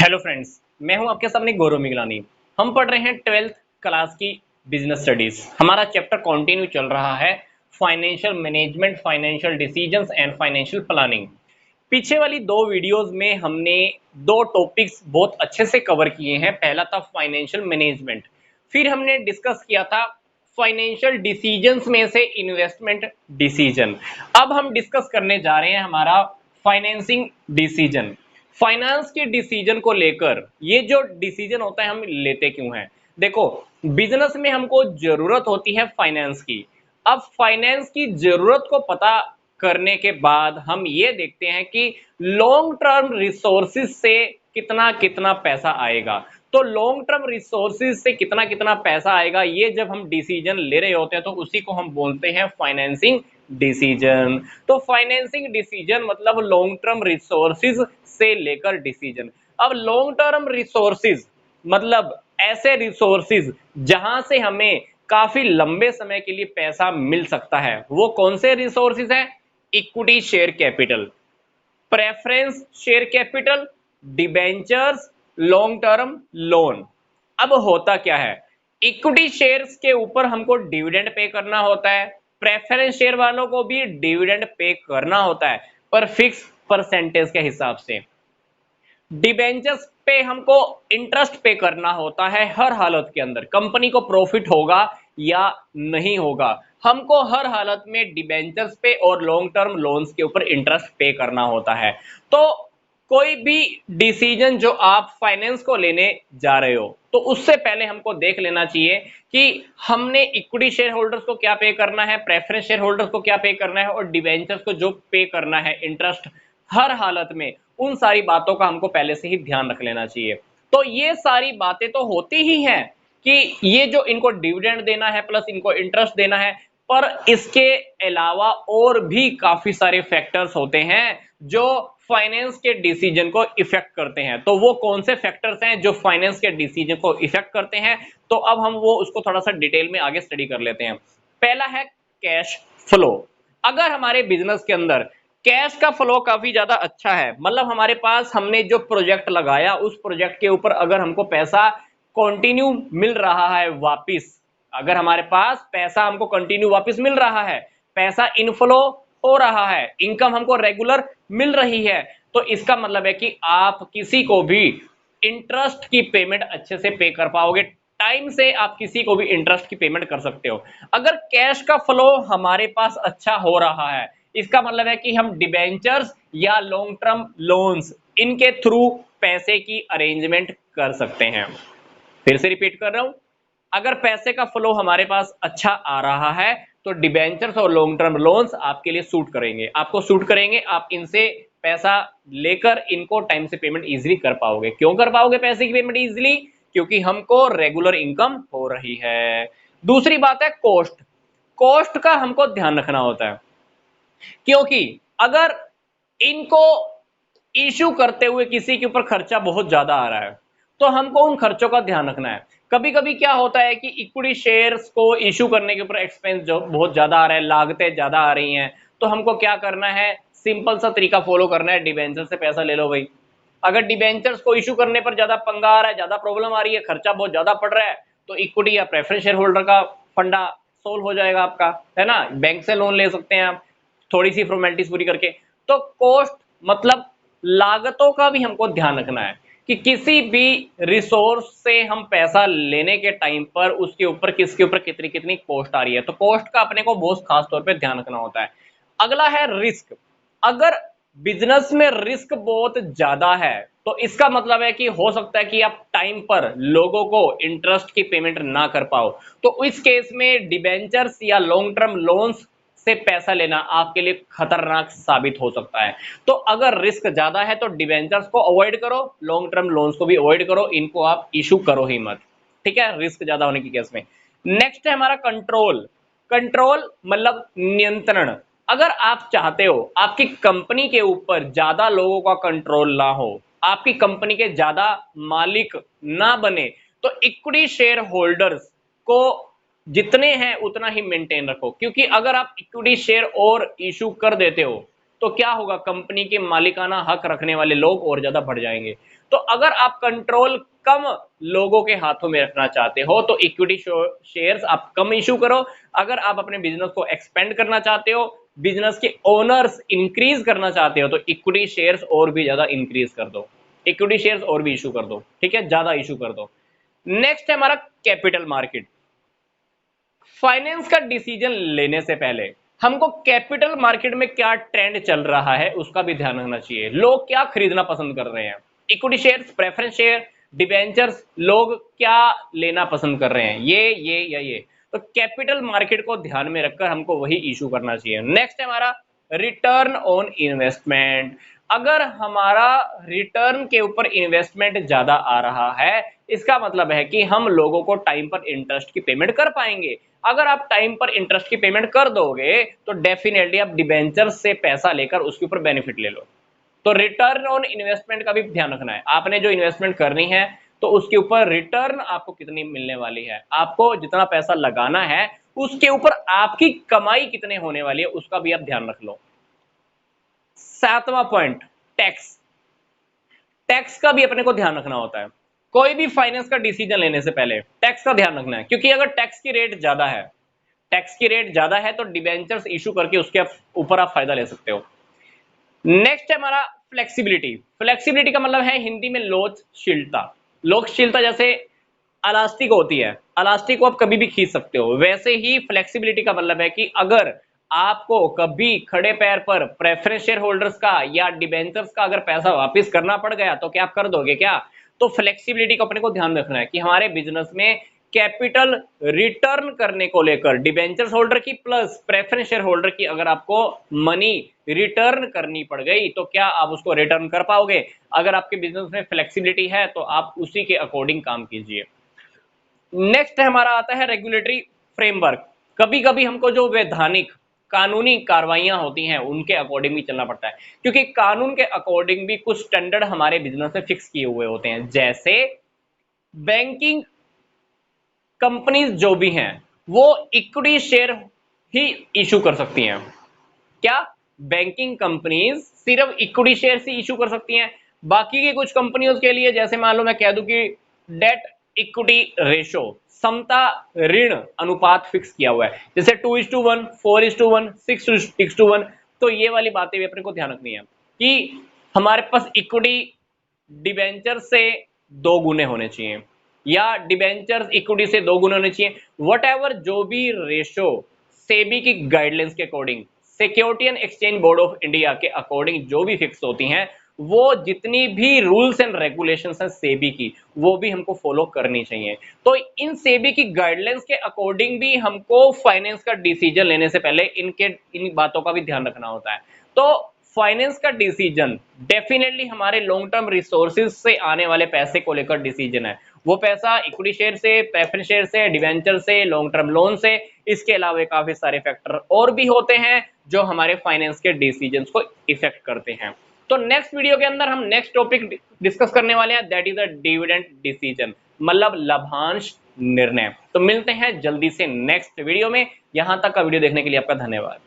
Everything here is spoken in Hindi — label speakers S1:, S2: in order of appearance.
S1: हेलो फ्रेंड्स, मैं हूं आपके सामने गौरव मिगलानी। हम पढ़ रहे हैं 12th क्लास की बिजनेस स्टडीज। हमारा चैप्टर कंटिन्यू चल रहा है financial management, financial decisions and financial planning. पीछे वाली दो वीडियोस में हमने दो टॉपिक्स बहुत अच्छे से कवर किए हैं। पहला था फाइनेंशियल मैनेजमेंट, फिर हमने डिस्कस किया था फाइनेंशियल डिसीजंस में से इन्वेस्टमेंट डिसीजन। अब हम डिस्कस करने जा रहे हैं हमारा फाइनेंसिंग डिसीजन। फाइनेंस के डिसीजन को लेकर ये जो डिसीजन होता है हम लेते क्यों हैं। देखो, बिजनेस में हमको जरूरत होती है फाइनेंस की। अब फाइनेंस की जरूरत को पता करने के बाद हम ये देखते हैं कि लॉन्ग टर्म रिसोर्सेज से कितना कितना पैसा आएगा। तो लॉन्ग टर्म रिसोर्सेज से कितना कितना पैसा आएगा, ये जब हम डिसीजन ले रहे होते हैं तो उसी को हम बोलते हैं फाइनेंसिंग डिसीजन। तो फाइनेंसिंग डिसीजन मतलब लॉन्ग टर्म रिसोर्सेज से लेकर डिसीजन। अब लॉन्ग टर्म रिसोर्सेज मतलब ऐसे रिसोर्सेज जहां से हमें काफी लंबे समय के लिए पैसा मिल सकता है। वो कौन से रिसोर्सेज है? Equity share capital, preference share capital, debentures, long term loan. अब होता क्या है, इक्विटी शेयर्स के ऊपर हमको डिविडेंड पे करना होता है, प्रेफरेंस शेयर वालों को भी डिविडेंड पे करना होता है पर फिक्स परसेंटेज के हिसाब से। डिबेंचर्स पे हमको इंटरेस्ट पे करना होता है हर हालत के अंदर, कंपनी को प्रॉफिट होगा या नहीं होगा, हमको हर हालत में डिबेंचर्स पे और लॉन्ग टर्म लोन्स के ऊपर इंटरेस्ट पे करना होता है। तो कोई भी डिसीजन जो आप फाइनेंस को लेने जा रहे हो तो उससे पहले हमको देख लेना चाहिए कि हमने इक्विटी शेयर होल्डर्स को क्या पे करना है, प्रेफरेंस शेयर होल्डर्स को क्या पे करना है और डिबेंचर्स को जो पे करना है इंटरेस्ट हर हालत में, उन सारी बातों का हमको पहले से ही ध्यान रख लेना चाहिए। तो ये सारी बातें तो होती ही हैं कि ये जो इनको डिविडेंड देना है प्लस इनको इंटरेस्ट देना है, पर इसके अलावा और भी काफी सारे फैक्टर्स होते हैं जो फाइनेंस के डिसीजन को इफेक्ट करते हैं। तो वो कौन से फैक्टर्स हैं जो फाइनेंस के डिसीजन को इफेक्ट करते हैं, तो अब हम वो उसको थोड़ा सा डिटेल में आगे स्टडी कर लेते हैं। पहला है कैश फ्लो। अगर हमारे बिजनेस के अंदर कैश का फ्लो काफी ज्यादा अच्छा है, मतलब हमारे पास हमने जो प्रोजेक्ट लगाया उस प्रोजेक्ट के ऊपर अगर हमको पैसा कंटिन्यू मिल रहा है वापिस, अगर हमारे पास पैसा हमको कंटिन्यू वापस मिल रहा है, पैसा इनफ्लो हो रहा है, इनकम हमको रेगुलर मिल रही है, तो इसका मतलब है कि आप किसी को भी इंटरेस्ट की पेमेंट अच्छे से पे कर पाओगे। टाइम से आप किसी को भी इंटरेस्ट की पेमेंट कर सकते हो। अगर कैश का फ्लो हमारे पास अच्छा हो रहा है, इसका मतलब है कि हम डिबेंचर्स या लॉन्ग टर्म लोन्स इनके थ्रू पैसे की अरेंजमेंट कर सकते हैं। फिर से रिपीट कर रहा हूं, अगर पैसे का फ्लो हमारे पास अच्छा आ रहा है तो डिबेंचर्स और लॉन्ग टर्म लोन्स आपके लिए सूट करेंगे, आपको सूट करेंगे। आप इनसे पैसा लेकर इनको टाइम से पेमेंट इजीली कर पाओगे। क्यों कर पाओगे पैसे की पेमेंट इजीली? क्योंकि हमको रेगुलर इनकम हो रही है। दूसरी बात है कॉस्ट। कॉस्ट का हमको ध्यान रखना होता है, क्योंकि अगर इनको इशू करते हुए किसी के ऊपर खर्चा बहुत ज्यादा आ रहा है तो हमको उन खर्चों का ध्यान रखना है। कभी कभी क्या होता है कि इक्विटी शेयर्स को इशू करने के ऊपर एक्सपेंस जो बहुत ज्यादा आ रहा है, लागतें ज्यादा आ रही हैं, तो हमको क्या करना है, सिंपल सा तरीका फॉलो करना है, डिबेंचर से पैसा ले लो भाई। अगर डिबेंचर्स को इशू करने पर ज्यादा पंगा आ रहा है, ज्यादा प्रॉब्लम आ रही है, खर्चा बहुत ज्यादा पड़ रहा है, तो इक्विटी या प्रेफरेंस शेयर होल्डर का फंडा सोल्व हो जाएगा आपका, है ना। बैंक से लोन ले सकते हैं आप थोड़ी सी फॉर्मेलिटीज पूरी करके। तो कॉस्ट मतलब लागतों का भी हमको ध्यान रखना है कि किसी भी रिसोर्स से हम पैसा लेने के टाइम पर उसके ऊपर किसके ऊपर कितनी कितनी कॉस्ट आ रही है, तो कॉस्ट का अपने को बहुत खास तौर पे ध्यान रखना होता है। अगला है रिस्क। अगर बिजनेस में रिस्क बहुत ज्यादा है तो इसका मतलब है कि हो सकता है कि आप टाइम पर लोगों को इंटरेस्ट की पेमेंट ना कर पाओ, तो इस केस में डिबेंचर्स या लॉन्ग टर्म लोन्स से पैसा लेना आपके लिए खतरनाक साबित हो सकता है। तो अगर रिस्क ज्यादा है तो डिबेंचर्स को अवॉइड करो, लॉन्ग टर्म लोन्स को भी अवॉइड करो, इनको आप इशू करो ही मत, ठीक है, रिस्क ज्यादा होने की केस में। नेक्स्ट है हमारा कंट्रोल। कंट्रोल मतलब नियंत्रण। अगर आप चाहते हो आपकी कंपनी के ऊपर ज्यादा लोगों का कंट्रोल ना हो, आपकी कंपनी के ज्यादा मालिक ना बने, तो इक्विटी शेयर होल्डर्स को जितने हैं उतना ही मेंटेन रखो। क्योंकि अगर आप इक्विटी शेयर और इशू कर देते हो तो क्या होगा, कंपनी के मालिकाना हक रखने वाले लोग और ज्यादा बढ़ जाएंगे। तो अगर आप कंट्रोल कम लोगों के हाथों में रखना चाहते हो तो इक्विटी शेयर्स आप कम इशू करो। अगर आप अपने बिजनेस को एक्सपेंड करना चाहते हो, बिजनेस के ओनर्स इंक्रीज करना चाहते हो, तो इक्विटी शेयर्स और भी ज्यादा इंक्रीज कर दो, इक्विटी शेयर्स और भी इशू कर दो, ठीक है, ज्यादा इशू कर दो। नेक्स्ट है हमारा कैपिटल मार्केट। फाइनेंस का डिसीजन लेने से पहले हमको कैपिटल मार्केट में क्या ट्रेंड चल रहा है उसका भी ध्यान रखना चाहिए। लोग क्या खरीदना पसंद कर रहे हैं, equity shares, preference share, debentures, लोग क्या लेना पसंद कर रहे हैं, ये या ये। तो कैपिटल मार्केट को ध्यान में रखकर हमको वही इशू करना चाहिए। नेक्स्ट है हमारा रिटर्न ऑन इन्वेस्टमेंट। अगर हमारा रिटर्न के ऊपर इन्वेस्टमेंट ज्यादा आ रहा है, इसका मतलब है कि हम लोगों को टाइम पर इंटरेस्ट की पेमेंट कर पाएंगे। अगर आप टाइम पर इंटरेस्ट की पेमेंट कर दोगे तो डेफिनेटली आप डिबेंचर से पैसा लेकर उसके ऊपर बेनिफिट ले लो। तो रिटर्न ऑन इन्वेस्टमेंट का भी ध्यान रखना है। आपने जो इन्वेस्टमेंट करनी है तो उसके ऊपर रिटर्न आपको कितनी मिलने वाली है, आपको जितना पैसा लगाना है उसके ऊपर आपकी कमाई कितने होने वाली है उसका भी आप ध्यान रख लो। 7वां पॉइंट, टैक्स। टैक्स का भी अपने को ध्यान रखना होता है। कोई भी फाइनेंस का डिसीजन लेने से पहले टैक्स का ध्यान रखना है, क्योंकि अगर टैक्स की रेट ज्यादा है, टैक्स की रेट ज्यादा है तो डिबेंचर्स इशू करके उसके ऊपर आप फायदा ले सकते हो। नेक्स्ट है हमारा फ्लेक्सिबिलिटी। फ्लेक्सिबिलिटी का मतलब है हिंदी में लोचशीलता। लोचशीलता जैसे अलास्टिक होती है, अलास्टिक को आप कभी भी खींच सकते हो, वैसे ही फ्लेक्सिबिलिटी का मतलब है कि अगर आपको कभी खड़े पैर पर प्रेफरेंस शेयर होल्डर्स का या डिबेंचर्स का अगर पैसा वापस करना पड़ गया तो क्या आप कर दोगे क्या। तो फ्लेक्सिबिलिटी को अपने को ध्यान रखना है कि हमारे बिजनेस में कैपिटल रिटर्न करने को लेकर डिबेंचर्स होल्डर की प्लस प्रेफरेंस शेयर होल्डर की अगर आपको मनी रिटर्न करनी पड़ गई तो क्या आप उसको रिटर्न कर पाओगे। अगर आपके बिजनेस में फ्लेक्सिबिलिटी है तो आप उसी के अकॉर्डिंग काम कीजिए। नेक्स्ट हमारा आता है रेगुलेटरी फ्रेमवर्क। कभी कभी हमको जो वैधानिक कानूनी कार्रवाइयां होती हैं उनके अकॉर्डिंग भी चलना पड़ता है, क्योंकि कानून के अकॉर्डिंग भी कुछ स्टैंडर्ड हमारे बिजनेस में फिक्स किए हुए होते हैं। जैसे बैंकिंग कंपनीज जो भी हैं वो इक्विटी शेयर ही इशू कर सकती हैं। क्या बैंकिंग कंपनीज सिर्फ इक्विटी शेयर ही इशू कर सकती हैं। बाकी की कुछ कंपनियों के लिए, जैसे मान लो मैं कह दूं कि डेट इक्विटी रेशो, समता ऋण अनुपात फिक्स किया हुआ है, जैसे 2:1, 4:1, 6:1, तो ये वाली बातें भी अपने को ध्यान रखनी है कि हमारे पास इक्विटी डिबेंचर से 2 गुने होने चाहिए या डिबेंचर इक्विटी से 2 गुने होने चाहिए। वट एवर जो भी रेशो सेबी की गाइडलाइंस के according, security and exchange board of India के अकॉर्डिंग जो भी फिक्स होती हैं, वो जितनी भी रूल्स एंड रेगुलेशंस हैं सेबी की, वो भी हमको फॉलो करनी चाहिए। तो इन सेबी की गाइडलाइंस के अकॉर्डिंग भी हमको फाइनेंस का डिसीजन लेने से पहले इन बातों का भी ध्यान रखना होता है। तो फाइनेंस का डिसीजन डेफिनेटली हमारे लॉन्ग टर्म रिसोर्सेज से आने वाले पैसे को लेकर डिसीजन है। वो पैसा इक्विटी शेयर से, प्रेफरेंस शेयर से, डिवेंचर से, लॉन्ग टर्म लोन से, इसके अलावा काफी सारे फैक्टर और भी होते हैं जो हमारे फाइनेंस के डिसीजंस को इफेक्ट करते हैं। तो नेक्स्ट वीडियो के अंदर हम नेक्स्ट टॉपिक डिस्कस करने वाले हैं, that is the dividend decision, मतलब लाभांश निर्णय। तो मिलते हैं जल्दी से नेक्स्ट वीडियो में। यहां तक का वीडियो देखने के लिए आपका धन्यवाद।